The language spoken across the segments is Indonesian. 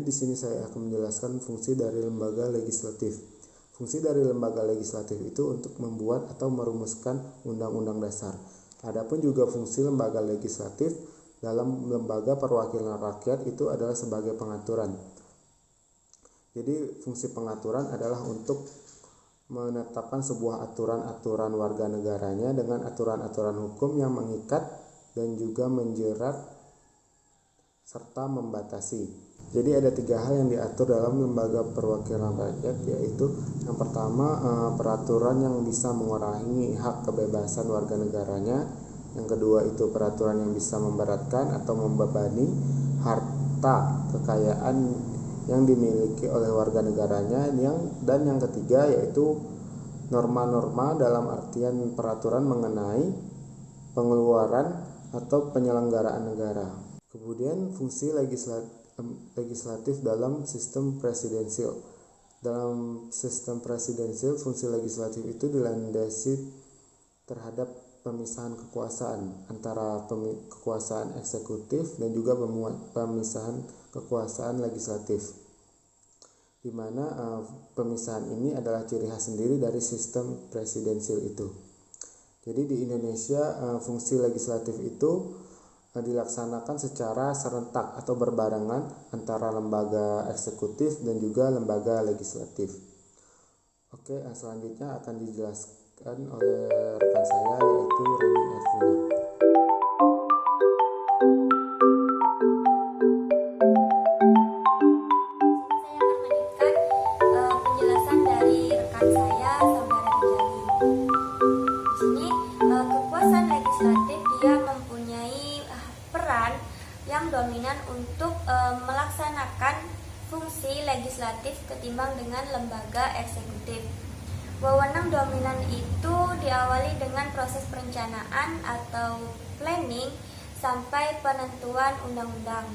di sini saya akan menjelaskan fungsi dari lembaga legislatif. Fungsi dari lembaga legislatif itu untuk membuat atau merumuskan undang-undang dasar. Adapun juga fungsi lembaga legislatif dalam lembaga perwakilan rakyat itu adalah sebagai pengaturan. Jadi fungsi pengaturan adalah untuk menetapkan sebuah aturan-aturan warga negaranya dengan aturan-aturan hukum yang mengikat dan juga menjerat serta membatasi. Jadi ada 3 hal yang diatur dalam lembaga perwakilan rakyat, yaitu yang pertama peraturan yang bisa mengurangi hak kebebasan warga negaranya. Yang kedua itu peraturan yang bisa memberatkan atau membebani harta kekayaan yang dimiliki oleh warga negaranya. Dan yang ketiga yaitu norma-norma dalam artian peraturan mengenai pengeluaran atau penyelenggaraan negara. Kemudian fungsi legislatif dalam sistem presidensial. Dalam sistem presidensial, fungsi legislatif itu dilandasi terhadap pemisahan kekuasaan antara kekuasaan eksekutif dan juga pemisahan kekuasaan legislatif, di mana pemisahan ini adalah ciri khas sendiri dari sistem presidensial itu. Jadi di Indonesia fungsi legislatif itu dilaksanakan secara serentak atau berbarengan antara lembaga eksekutif dan juga lembaga legislatif. Oke, selanjutnya akan dijelaskan oleh rekan saya yaitu Reni Arvina. Dominan untuk melaksanakan fungsi legislatif ketimbang dengan lembaga eksekutif. Wewenang dominan itu diawali dengan proses perencanaan atau planning sampai penentuan undang-undang.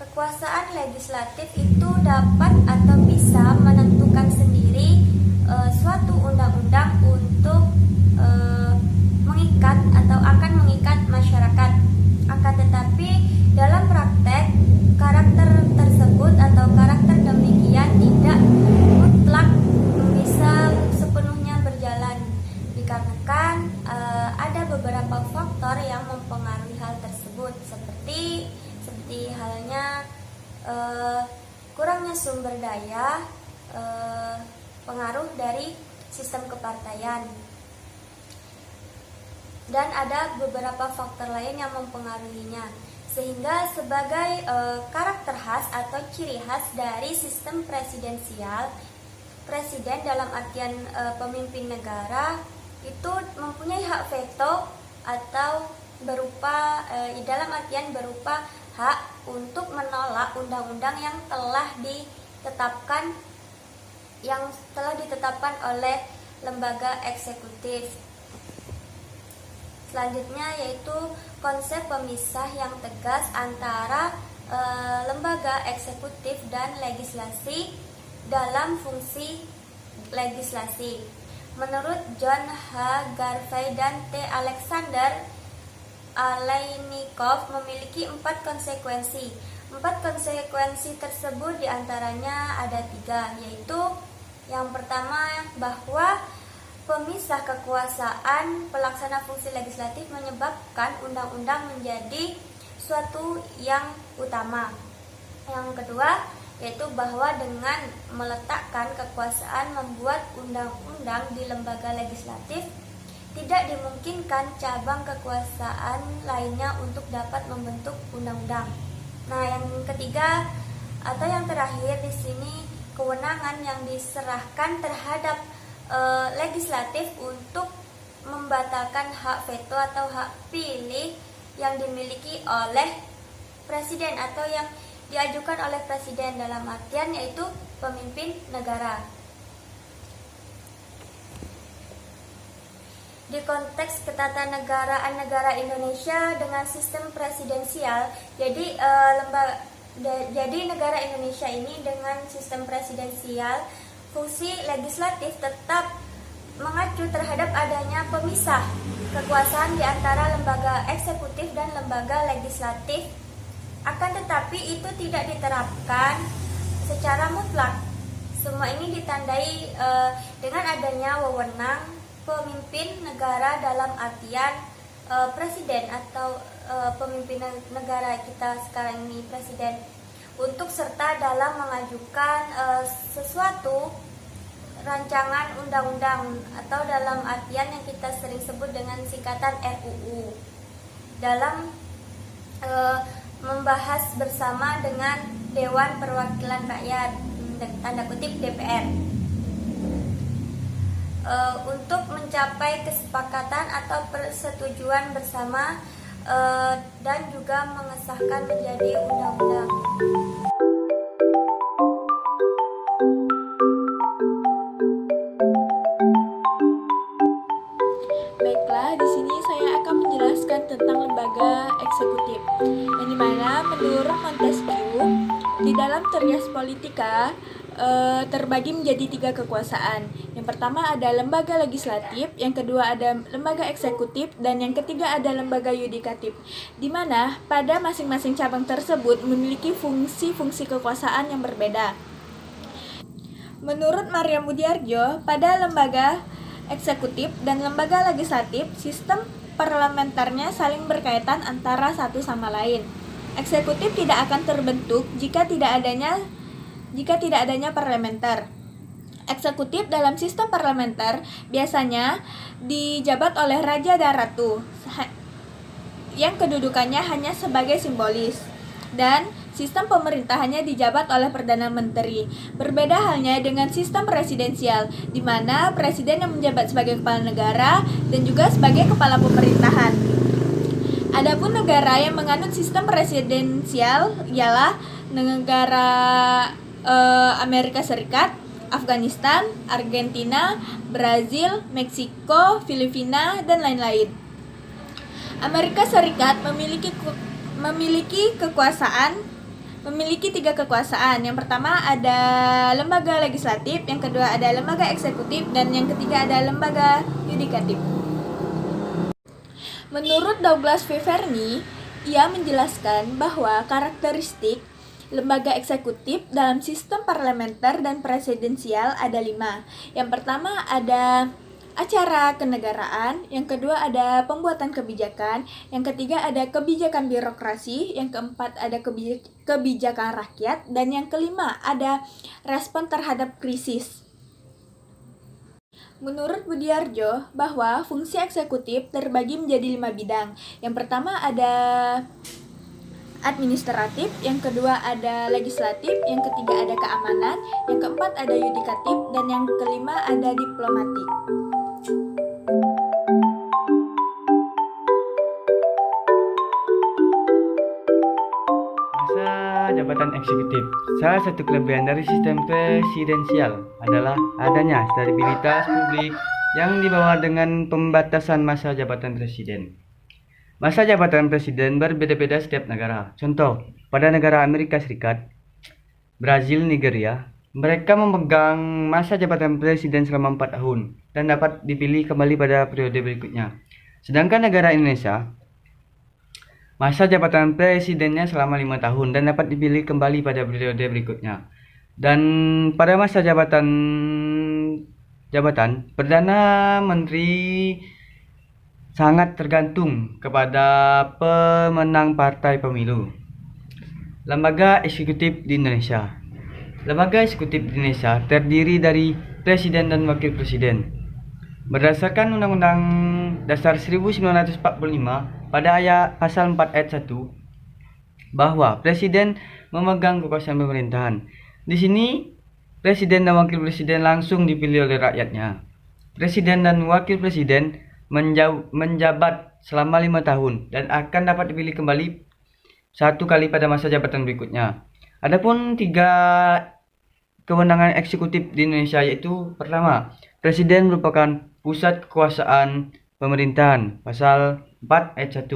Kekuasaan legislatif itu dapat atau bisa menentukan sendiri suatu undang-undang untuk mengikat atau akan mengikat masyarakat. Akan tetapi dalam praktek karakter tersebut atau karakter demikian tidak mutlak bisa sepenuhnya berjalan, dikarenakan ada beberapa faktor yang mempengaruhi hal tersebut, seperti halnya kurangnya sumber daya, pengaruh dari sistem kepartaian. Dan ada beberapa faktor lain yang mempengaruhinya, sehingga sebagai karakter khas atau ciri khas dari sistem presidensial, presiden dalam artian pemimpin negara itu mempunyai hak veto atau berupa dalam artian berupa hak untuk menolak undang-undang yang telah ditetapkan oleh lembaga eksekutif. Selanjutnya yaitu konsep pemisah yang tegas antara lembaga eksekutif dan legislasi dalam fungsi legislasi. Menurut John H. Garvey dan T. Alexander Aleynikov memiliki 4 konsekuensi. 4 konsekuensi tersebut diantaranya ada 3, yaitu yang pertama bahwa pemisah kekuasaan pelaksana fungsi legislatif menyebabkan undang-undang menjadi suatu yang utama. Yang kedua, yaitu bahwa dengan meletakkan kekuasaan membuat undang-undang di lembaga legislatif, tidak dimungkinkan cabang kekuasaan lainnya untuk dapat membentuk undang-undang. Nah, yang ketiga atau yang terakhir di sini, kewenangan yang diserahkan terhadap legislatif untuk membatalkan hak veto atau hak pilih yang dimiliki oleh presiden atau yang diajukan oleh presiden dalam artian yaitu pemimpin negara. Di konteks ketatanegaraan negara Indonesia dengan sistem presidensial, jadi negara Indonesia ini dengan sistem presidensial, fungsi legislatif tetap mengacu terhadap adanya pemisah kekuasaan di antara lembaga eksekutif dan lembaga legislatif Akan tetapi itu tidak diterapkan secara mutlak. Semua ini ditandai dengan adanya wewenang pemimpin negara dalam artian presiden atau pemimpin negara kita sekarang ini, presiden, untuk serta dalam mengajukan sesuatu rancangan undang-undang atau dalam artian yang kita sering sebut dengan singkatan RUU, dalam membahas bersama dengan Dewan Perwakilan Rakyat, tanda kutip DPR, untuk mencapai kesepakatan atau persetujuan bersama dan juga mengesahkan menjadi undang-undang. Baiklah, di sini saya akan menjelaskan tentang lembaga eksekutif, yang dimana menurut Montesquieu di dalam Trias Politica terbagi menjadi 3 kekuasaan. Yang pertama ada lembaga legislatif, yang kedua ada lembaga eksekutif, dan yang ketiga ada lembaga yudikatif, di mana pada masing-masing cabang tersebut memiliki fungsi-fungsi kekuasaan yang berbeda. Menurut Maria Budiarjo, pada lembaga eksekutif dan lembaga legislatif, sistem parlementernya saling berkaitan antara satu sama lain. Eksekutif tidak akan terbentuk jika tidak adanya parlementer. Eksekutif dalam sistem parlementer biasanya dijabat oleh raja dan ratu, yang kedudukannya hanya sebagai simbolis, dan sistem pemerintahannya dijabat oleh Perdana Menteri. Berbeda halnya dengan sistem presidensial, di mana presiden yang menjabat sebagai kepala negara dan juga sebagai kepala pemerintahan. Adapun negara yang menganut sistem presidensial ialah negara Amerika Serikat, Afghanistan, Argentina, Brazil, Meksiko, Filipina, dan lain-lain. Amerika Serikat memiliki 3 kekuasaan. Yang pertama ada lembaga legislatif, yang kedua ada lembaga eksekutif, dan yang ketiga ada lembaga yudikatif. Menurut Douglas V. Fernie, ia menjelaskan bahwa karakteristik lembaga eksekutif dalam sistem parlementer dan presidensial ada 5. Yang pertama ada acara kenegaraan, yang kedua ada pembuatan kebijakan, yang ketiga ada kebijakan birokrasi, yang keempat ada kebijakan rakyat, dan yang kelima ada respon terhadap krisis. Menurut Budiarjo, bahwa fungsi eksekutif terbagi menjadi 5 bidang. Yang pertama ada administratif, yang kedua ada legislatif, yang ketiga ada keamanan, yang keempat ada yudikatif, dan yang kelima ada diplomatik. Masa jabatan eksekutif. Salah satu kelebihan dari sistem presidensial adalah adanya stabilitas publik yang dibawa dengan pembatasan masa jabatan presiden. Masa jabatan presiden berbeda-beda setiap negara. Contoh, pada negara Amerika Serikat, Brazil, Nigeria, mereka memegang masa jabatan presiden selama 4 tahun dan dapat dipilih kembali pada periode berikutnya. Sedangkan negara Indonesia, masa jabatan presidennya selama 5 tahun dan dapat dipilih kembali pada periode berikutnya. Dan pada masa jabatan Perdana Menteri sangat tergantung kepada pemenang partai pemilu. Lembaga eksekutif di Indonesia. Lembaga eksekutif di Indonesia terdiri dari presiden dan wakil presiden. Berdasarkan Undang-Undang Dasar 1945 pada ayat pasal 4 ayat 1 bahwa presiden memegang kekuasaan pemerintahan. Di sini presiden dan wakil presiden langsung dipilih oleh rakyatnya. Presiden dan wakil presiden menjabat selama 5 tahun dan akan dapat dipilih kembali 1 kali pada masa jabatan berikutnya. Adapun 3 kewenangan eksekutif di Indonesia yaitu pertama, presiden merupakan pusat kekuasaan pemerintahan, pasal 4 ayat 1.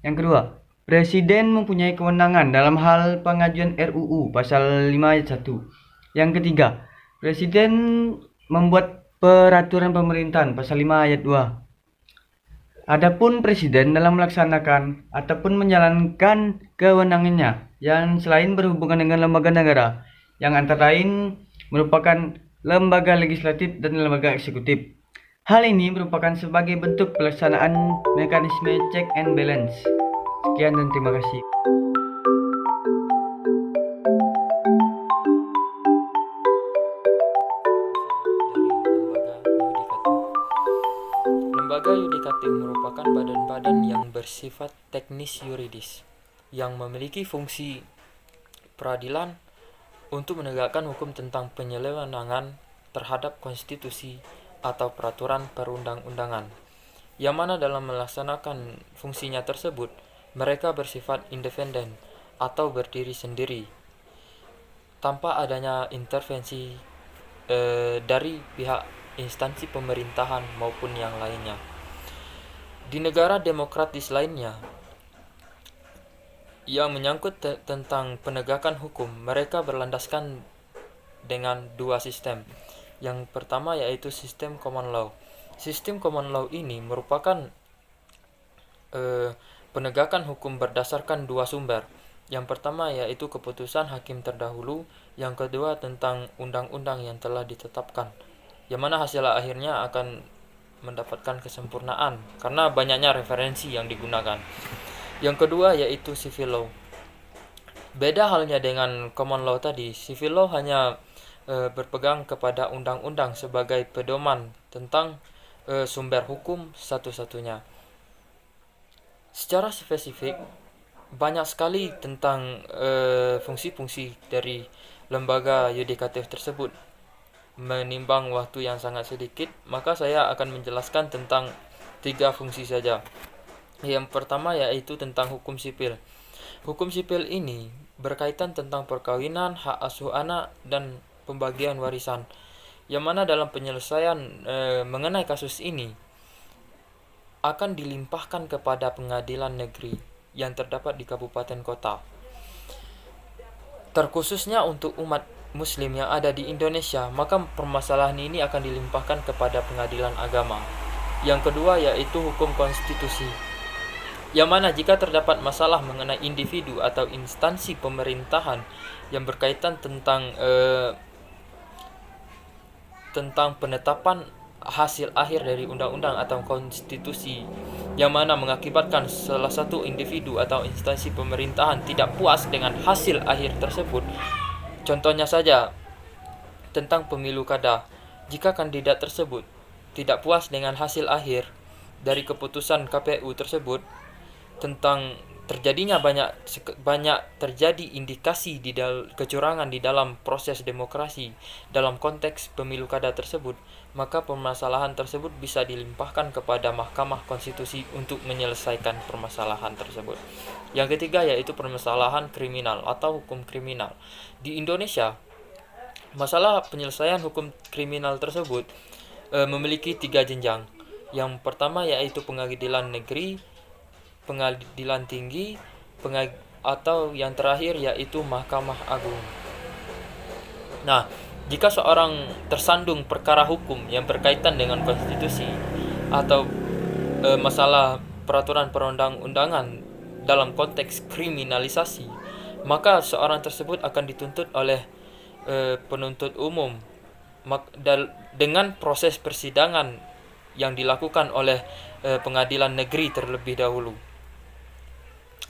Yang kedua, presiden mempunyai kewenangan dalam hal pengajuan RUU, pasal 5 ayat 1. Yang ketiga, presiden membuat peraturan pemerintahan, pasal 5 ayat 2. Adapun presiden dalam melaksanakan ataupun menjalankan kewenangannya yang selain berhubungan dengan lembaga negara, yang antara lain merupakan lembaga legislatif dan lembaga eksekutif. Hal ini merupakan sebagai bentuk pelaksanaan mekanisme check and balance. Sekian dan terima kasih. Lembaga yudikatif merupakan badan-badan yang bersifat teknis yuridis yang memiliki fungsi peradilan untuk menegakkan hukum tentang penyelewengangan terhadap konstitusi atau peraturan perundang-undangan, yang mana dalam melaksanakan fungsinya tersebut mereka bersifat independen atau berdiri sendiri tanpa adanya intervensi dari pihak instansi pemerintahan maupun yang lainnya. Di negara demokratis lainnya yang menyangkut tentang penegakan hukum, mereka berlandaskan dengan dua sistem. Yang pertama yaitu sistem common law. Sistem common law ini merupakan penegakan hukum berdasarkan dua sumber. Yang pertama yaitu keputusan hakim terdahulu, yang kedua tentang undang-undang yang telah ditetapkan, yang mana hasil akhirnya akan mendapatkan kesempurnaan karena banyaknya referensi yang digunakan. Yang kedua yaitu civil law. Beda halnya dengan common law tadi, civil law hanya berpegang kepada undang-undang sebagai pedoman tentang sumber hukum satu-satunya. Secara spesifik, banyak sekali tentang fungsi-fungsi dari lembaga yudikatif tersebut. Menimbang waktu yang sangat sedikit, maka saya akan menjelaskan tentang 3 fungsi saja. Yang pertama yaitu tentang hukum sipil. Hukum sipil ini berkaitan tentang perkawinan, hak asuh anak, dan pembagian warisan, yang mana dalam penyelesaian mengenai kasus ini akan dilimpahkan kepada pengadilan negeri yang terdapat di kabupaten kota. Terkhususnya untuk umat Muslim yang ada di Indonesia, maka permasalahan ini akan dilimpahkan kepada pengadilan agama. Yang kedua yaitu hukum konstitusi, yang mana jika terdapat masalah mengenai individu atau instansi pemerintahan yang berkaitan tentang penetapan hasil akhir dari undang-undang atau konstitusi, yang mana mengakibatkan salah satu individu atau instansi pemerintahan tidak puas dengan hasil akhir tersebut. Contohnya saja tentang pemilu kada. Jika kandidat tersebut tidak puas dengan hasil akhir dari keputusan KPU tersebut tentang terjadinya banyak terjadi indikasi kecurangan di dalam proses demokrasi dalam konteks pemilu kada tersebut, maka permasalahan tersebut bisa dilimpahkan kepada Mahkamah Konstitusi untuk menyelesaikan permasalahan tersebut. Yang ketiga yaitu permasalahan kriminal atau hukum kriminal. Di Indonesia, masalah penyelesaian hukum kriminal tersebut memiliki 3 jenjang. Yang pertama yaitu pengadilan negeri, pengadilan tinggi, atau yang terakhir yaitu Mahkamah Agung. Nah, jika seorang tersandung perkara hukum yang berkaitan dengan konstitusi atau masalah peraturan perundang-undangan dalam konteks kriminalisasi, maka seorang tersebut akan dituntut oleh penuntut umum dengan proses persidangan yang dilakukan oleh pengadilan negeri terlebih dahulu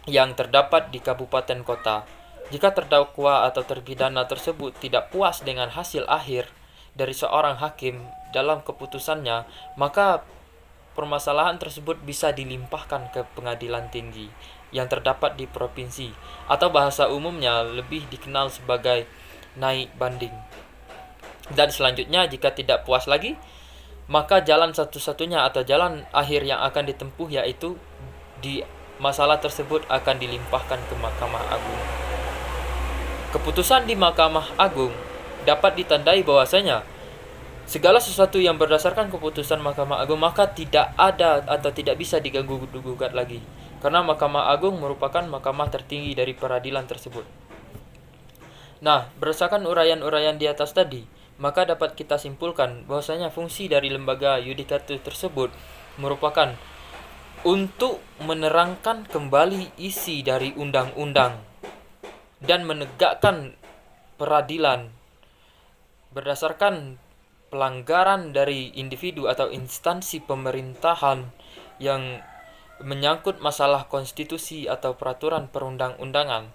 yang terdapat di kabupaten kota. Jika terdakwa atau terpidana tersebut tidak puas dengan hasil akhir dari seorang hakim dalam keputusannya, maka permasalahan tersebut bisa dilimpahkan ke pengadilan tinggi yang terdapat di provinsi, atau bahasa umumnya lebih dikenal sebagai naik banding. Dan selanjutnya jika tidak puas lagi, maka jalan satu-satunya atau jalan akhir yang akan ditempuh yaitu masalah tersebut akan dilimpahkan ke Mahkamah Agung. Keputusan di Mahkamah Agung dapat ditandai bahwasanya segala sesuatu yang berdasarkan keputusan Mahkamah Agung maka tidak ada atau tidak bisa diganggu-gugat lagi, karena Mahkamah Agung merupakan mahkamah tertinggi dari peradilan tersebut. Nah, berdasarkan uraian-uraian di atas tadi, maka dapat kita simpulkan bahwasanya fungsi dari lembaga yudikatif tersebut merupakan untuk menerangkan kembali isi dari undang-undang dan menegakkan peradilan berdasarkan pelanggaran dari individu atau instansi pemerintahan yang menyangkut masalah konstitusi atau peraturan perundang-undangan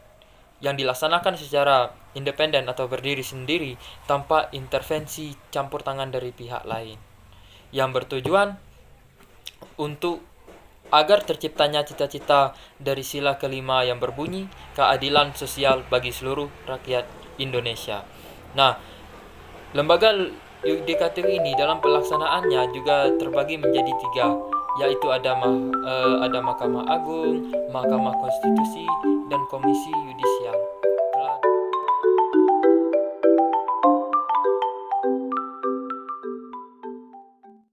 yang dilaksanakan secara independen atau berdiri sendiri tanpa intervensi campur tangan dari pihak lain, yang bertujuan untuk agar terciptanya cita-cita dari sila kelima yang berbunyi keadilan sosial bagi seluruh rakyat Indonesia. Nah, lembaga yudikatif ini dalam pelaksanaannya juga terbagi menjadi 3, yaitu ada Mahkamah Agung, Mahkamah Konstitusi, dan Komisi Yudisial.